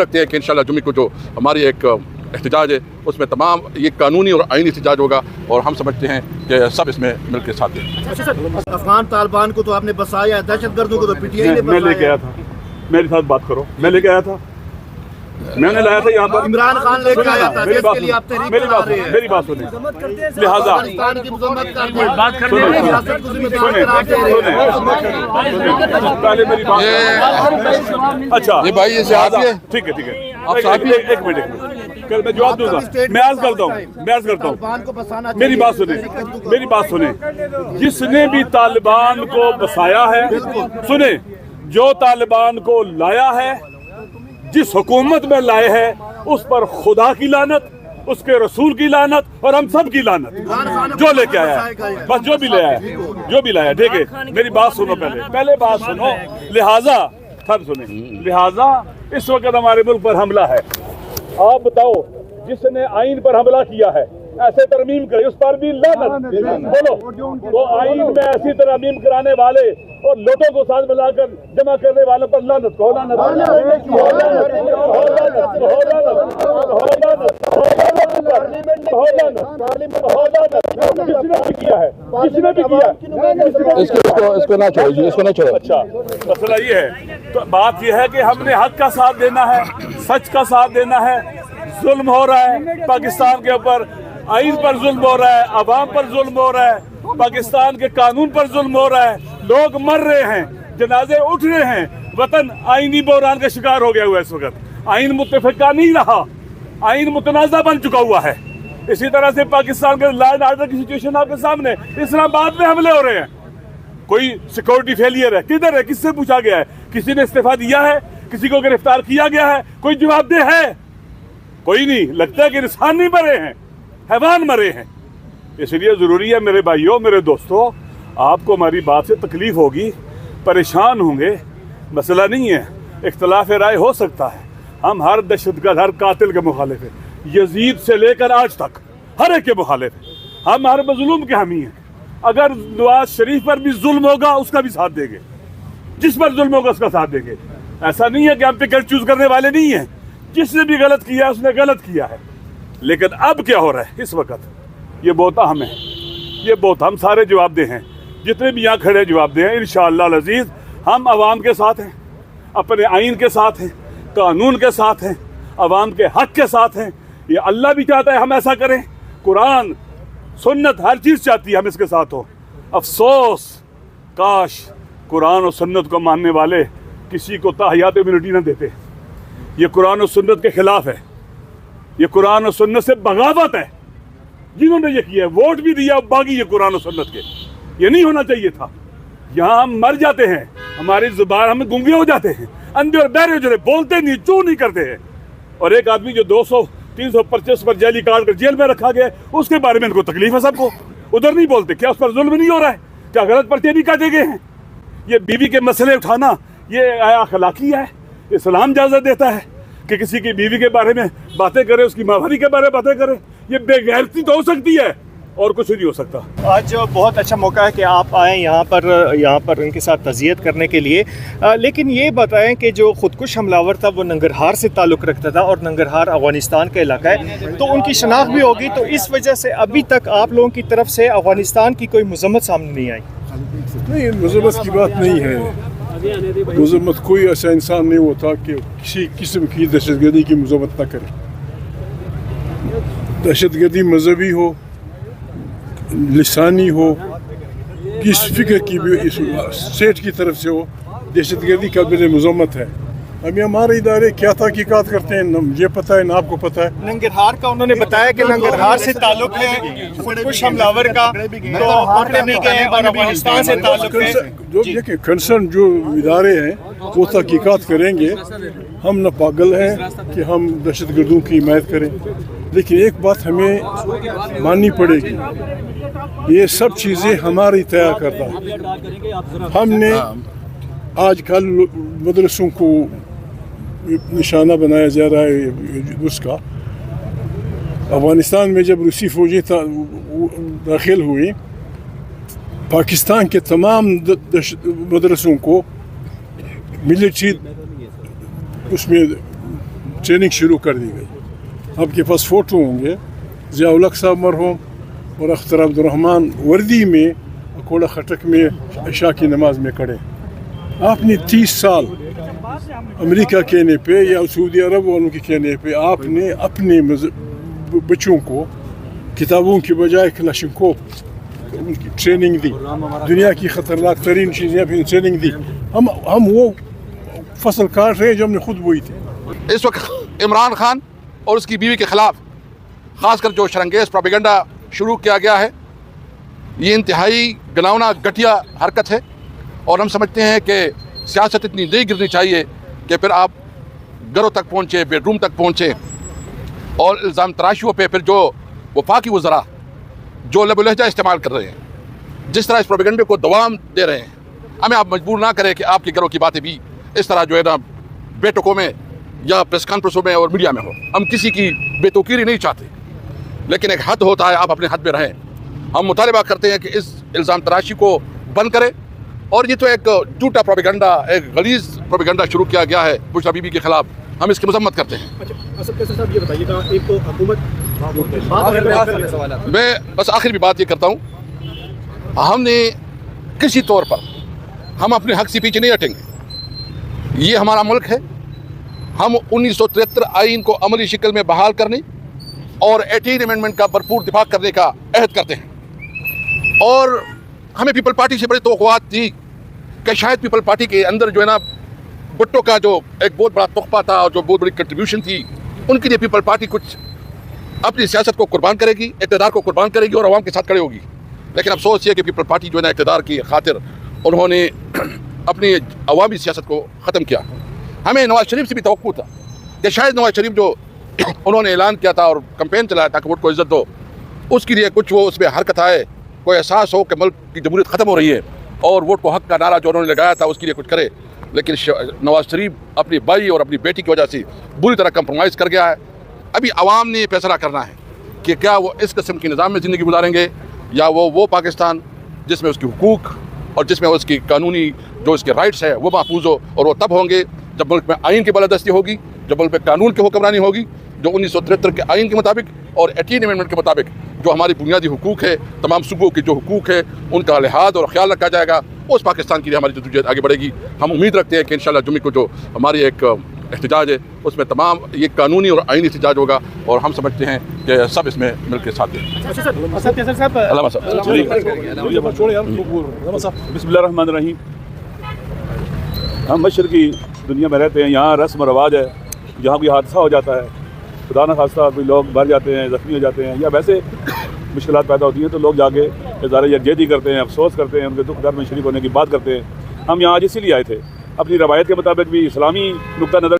रखते हैं कि इंशाल्लाह जुमे को जो हमारी एक एहतजाज है उसमें तमाम ये कानूनी और आईनी एहतजाज होगा और हम समझते हैं कि सब इसमें मिलकर साथ दें। अफगान तालिबान को तो आपने बसाया, दहशत गर्दों को तो पीटीआई ने मैं लेके आया था, मेरे साथ बात करो, मैं लेके आया था, मैंने लाया था यहाँ पर। इमरान खान लेके आया था, देश के लिए आप तहरीक चला रहे हैं। मेरी बात सुने, लिहाजा पाकिस्तान की मजम्मत करते हैं, बात करने में रियासत को जिम्मेदार करार दे रहे हैं। पहले मेरी बात, अच्छा ये भाई ऐसे आती है, ठीक है ठीक है, आप साथ ही एक मिनट कल मैं जवाब दूंगा। मैं अर्ज करता हूँ, मेरी बात सुने, जिसने भी तालिबान को बसाया है, सुने, जो तालिबान को लाया है, जिस हुकूमत में लाए हैं, उस पर खुदा की लानत, उसके रसूल की लानत और हम सब की लानत। जो लेके आया है, बस जो भी ले आया, जो भी लाया, ठीक है। मेरी बात सुनो, पहले बात सुनो। लिहाजा सब सुने, लिहाजा इस वक्त हमारे मुल्क पर हमला है। आप बताओ, जिसने आइन पर हमला किया है, ऐसे तरमीम करे, उस पर भी लानत। बोलो, वो आइन में ऐसी तरमीम कराने वाले और लोगों को साथ मिलाकर जमा करने वालों पर लानत को, जिसने भी किया है, इसको ना छोड़ो, इसको ना छोड़ो। अच्छा, मसला ये है, तो बात ये है कि हमने हक का साथ देना है, सच का साथ देना है। जुल्म हो रहा है पाकिस्तान के ऊपर, आइन पर जुल्म हो रहा है, अवाम पर जुल्म हो रहा है, पाकिस्तान के कानून पर जुल्म हो रहा है, लोग मर रहे हैं, जनाजे उठ रहे हैं, वतन आईनी बहरान का शिकार हो गया हुआ है। इस वक्त आइन मुत्तफिका नहीं रहा, आइन मुतनाज़ा बन चुका हुआ है। इसी तरह से पाकिस्तान के लॉ एंड ऑर्डर की सिचुएशन आपके सामने, इस्लामाबाद में हमले हो रहे हैं, कोई सिक्योरिटी फेलियर है, किधर है, किससे पूछा गया है, किसी ने इस्तीफा दिया है, किसी को गिरफ्तार किया गया है, कोई जवाबदेह है? कोई नहीं। लगता है कि इंसान नहीं मरे हैं, हैवान मरे हैं। इसलिए ज़रूरी है मेरे भाइयों, मेरे दोस्तों, आपको हमारी बात से तकलीफ होगी, परेशान होंगे, मसला नहीं है, इख्तलाफ राय हो सकता है। हम हर दहशतगर्द, हर कातिल के मुखालिफ हैं, यजीद से लेकर आज तक हर एक के मुखालिफ हैं। हम हर मजलूम के हामी हैं। अगर नवाज शरीफ पर भी जुल्म होगा, उसका भी साथ देंगे, जिस पर जुल्म होगा उसका साथ देंगे। ऐसा नहीं है कि हम टिकट चूज करने वाले नहीं हैं, जिसने भी गलत किया है उसने गलत किया है। लेकिन अब क्या हो रहा है इस वक्त, ये बहुत अहम है, ये बहुत, हम सारे जवाबदेह हैं, जितने भी यहाँ खड़े जवाबदेह हैं। इंशाअल्लाह अज़ीज़ हम अवाम के साथ हैं, अपने आइन के साथ हैं, कानून के साथ हैं, अवाम के हक के साथ हैं। ये अल्लाह भी चाहता है हम ऐसा करें, कुरान सुन्नत हर चीज़ चाहती है हम इसके साथ हो। अफसोस काश कुरान और सुन्नत को मानने वाले किसी को ताहियात इम्यूनिटी न देते। ये कुरान और सुन्नत के खिलाफ है, ये कुरान और सुन्नत से बगावत है। जिन्होंने ये किया है, वोट भी दिया, बागी ये कुरान और सुन्नत के, ये नहीं होना चाहिए था। यहाँ हम मर जाते हैं, हमारी जुबान, हम गूंगे हो जाते हैं, अंधे और बहरे हो जाते, बोलते नहीं, चू नहीं करते हैं। और एक आदमी जो 200-300 परचेस पर जेली काट कर जेल में रखा गया, उसके बारे में इनको तकलीफ है सबको, उधर नहीं बोलते। क्या उस पर जुल्म नहीं हो रहा है? क्या गलत पर्चे नहीं काटे गए हैं? ये बीवी के मसले उठाना ये अखलाकी है? इस्लाम इजाज़त देता है कि किसी की बीवी के बारे में बातें करे, उसकी माहवारी के बारे में बातें करे? ये बेगैरती तो हो सकती है और कुछ नहीं हो सकता। आज बहुत अच्छा मौका है कि आप आएँ यहाँ पर इनके साथ तज़ियत करने के लिए। लेकिन ये बताएं कि जो खुदकुश हमलावर था वो नंगरहार से ताल्लुक़ रखता था और नंगरहार अफ़गानिस्तान का इलाका है, तो उनकी शनाख्त भी होगी। तो इस वजह से अभी तक आप लोगों की तरफ से अफ़गानिस्तान की कोई मज़म्मत सामने नहीं आई? नहीं, मज़म्मत की बात नहीं है। मज़म्मत कोई ऐसा इंसान नहीं होता कि किसी किस्म की दहशतगर्दी की मज़म्मत न करे। दहशतगर्दी मजहबी हो, लिसानी हो, किस फिक्र की भी इस स्टेट की तरफ से हो, दहशतगर्दी का बिल मज़म्मत है। अभी हमारे इदारे क्या तहकीकात करते हैं, न मुझे पता है, न आपको पता है। नंगरहार का उन्होंने बताया कि नंगरहार से ताल्लुक है खुदकुश हमलावर का, तो पकड़े भी गए और अफगानिस्तान से ताल्लुक है। जो देखिए कंसर्न जो इदारे हैं वो तहकीकात करेंगे। हम न पागल हैं कि हम दहशतगर्दों की हिमायत करें, लेकिन एक बात हमें माननी पड़ेगी, ये सब चीज़ें हमारी तय करता है। हमने आजकल मदरसों को निशाना बनाया जा रहा है उसका। अफ़गानिस्तान में जब रूसी फौजी दाखिल हुई, पाकिस्तान के तमाम मदरसों को मिलिट्री उसमें ट्रेनिंग शुरू कर दी गई। आपके पास फ़ोटो होंगे, ज़िया-उल हक साहब मरहूम और अख्तर अब्दुर्रहमान वर्दी में अकोला खटक में इशा की नमाज में खड़े। आपने 30 साल अमेरिका कहने पे या सऊदी अरब वालों के कहने पे आपने अपने बच्चों को किताबों की बजाय क्लाशनकोव उनकी ट्रेनिंग दी, दुनिया की ख़तरनाक तरीन चीज़ें भी ट्रेनिंग दी। हम वो फसल काट रहे हैं जो हमने खुद बोई थी। इस वक्त इमरान खान और उसकी बीवी के ख़िलाफ़ ख़ासकर जो शरंगेज़ प्रोपेगेंडा शुरू किया गया है, ये इंतहाई गलावना घटिया हरकत है। और हम समझते हैं कि सियासत इतनी नहीं गिरनी चाहिए कि फिर आप घरों तक पहुँचे, बेडरूम तक पहुँचे और इल्ज़ाम तराशियों पे फिर जो वफाकी वज़रा जो लब लहजा इस्तेमाल कर रहे हैं, जिस तरह इस प्रोपेगेंडे को दवाम दे रहे हैं, हमें आप मजबूर ना करें कि आपके घरों की बातें भी इस तरह जो है ना बेटकों में या प्रेस कॉन्फ्रेंसों में और मीडिया में हो। हम किसी की बेतौकीरी नहीं चाहते, लेकिन एक हद होता है, आप अपने हद में रहें। हम मुतालबा करते हैं कि इस इल्ज़ाम तराशी को बंद करें। और ये तो एक झूठा प्रोपेगेंडा, एक गलीज़ प्रोपेगेंडा शुरू किया गया है बुशरा बीबी के ख़िलाफ़, हम इसकी मज़म्मत करते हैं। अच्छा साहब ये बताइएगा, एक तो हुकूमत मैं बस आखिर भी बात ये करता हूँ, हमने किसी तौर पर हम अपने हक से पीछे नहीं हटेंगे। ये हमारा मुल्क है। हम 1973 आइन को अमली शक्ल में बहाल करने और 18 अमेंडमेंट का भरपूर दिफा करने का अहद करते हैं। और हमें पीपल पार्टी से बड़ी तवक्कुआत थी कि शायद पीपल पार्टी के अंदर जो है ना भुट्टो का जो एक बहुत बड़ा तोहफा था और जो बहुत बड़ी कंट्रीब्यूशन थी, उनके लिए पीपल पार्टी कुछ अपनी सियासत को कुर्बान करेगी, इक़्तिदार को कुर्बान करेगी और आवाम के साथ खड़े होगी। लेकिन अफसोस ये कि पीपल पार्टी जो है ना इक़्तिदार की खातिर उन्होंने अपनी अवामी सियासत को ख़त्म किया। हमें नवाज शरीफ से भी तवक्कुह था कि शायद नवाज शरीफ जो उन्होंने ऐलान किया था और कैंपेन चलाया था कि वोट को इज़्ज़त दो, उसके लिए कुछ वो उसमें हरकत आए, कोई एहसास हो कि मुल्क की जमहूरियत ख़त्म हो रही है और वोट को हक का नारा जो उन्होंने लगाया था उसके लिए कुछ करे। लेकिन नवाज शरीफ अपनी भाई और अपनी बेटी की वजह से बुरी तरह कंप्रोमाइज़ कर गया है। अभी आवाम ने फैसला करना है कि क्या वो इस किस्म के निज़ाम में ज़िंदगी गुजारेंगे या वो पाकिस्तान जिसमें उसकी हुकूक और जिसमें उसकी कानूनी जो उसके राइट्स है वो महफूज हो। और वो तब होंगे जब मुल्क में आइन की बालादस्ती होगी, जब मुल्क में कानून की हुक्मरानी होगी, जो 1973 के आइन के मुताबिक और 18 अमेंडमेंट के मुताबिक जो हमारी बुनियादी हुकूक है, तमाम सूबों की जो हुकूक है उनका लिहाज और ख्याल रखा जाएगा। उस पाकिस्तान के लिए हमारी जद्दोजहद आगे बढ़ेगी। हम उम्मीद रखते हैं कि इंशाअल्लाह जुम्मे को जो हमारी एक एहतजाज है उसमें तमाम ये कानूनी और आइनी एहतजाज होगा और हम समझते हैं कि सब इसमें मिलकर साथ दें। बिस्मिल्लाहिर्रहमानिर्रहीम। हम मशरकी दुनिया में रहते हैं, यहाँ रस्म रवाज है, जहाँ कोई हादसा हो जाता है, खुदा न खास्ता कोई लोग मर जाते हैं, ज़ख्मी हो जाते हैं या वैसे मुश्किलात पैदा होती हैं, तो लोग जाके इज़हार यकजहती करते हैं, अफसोस करते हैं, उनके दुख दर्द में शरीक होने की बात करते हैं। हम यहाँ आज इसीलिए आए थे, अपनी रवायत के मुताबिक भी इस्लामी नुक्ता नज़र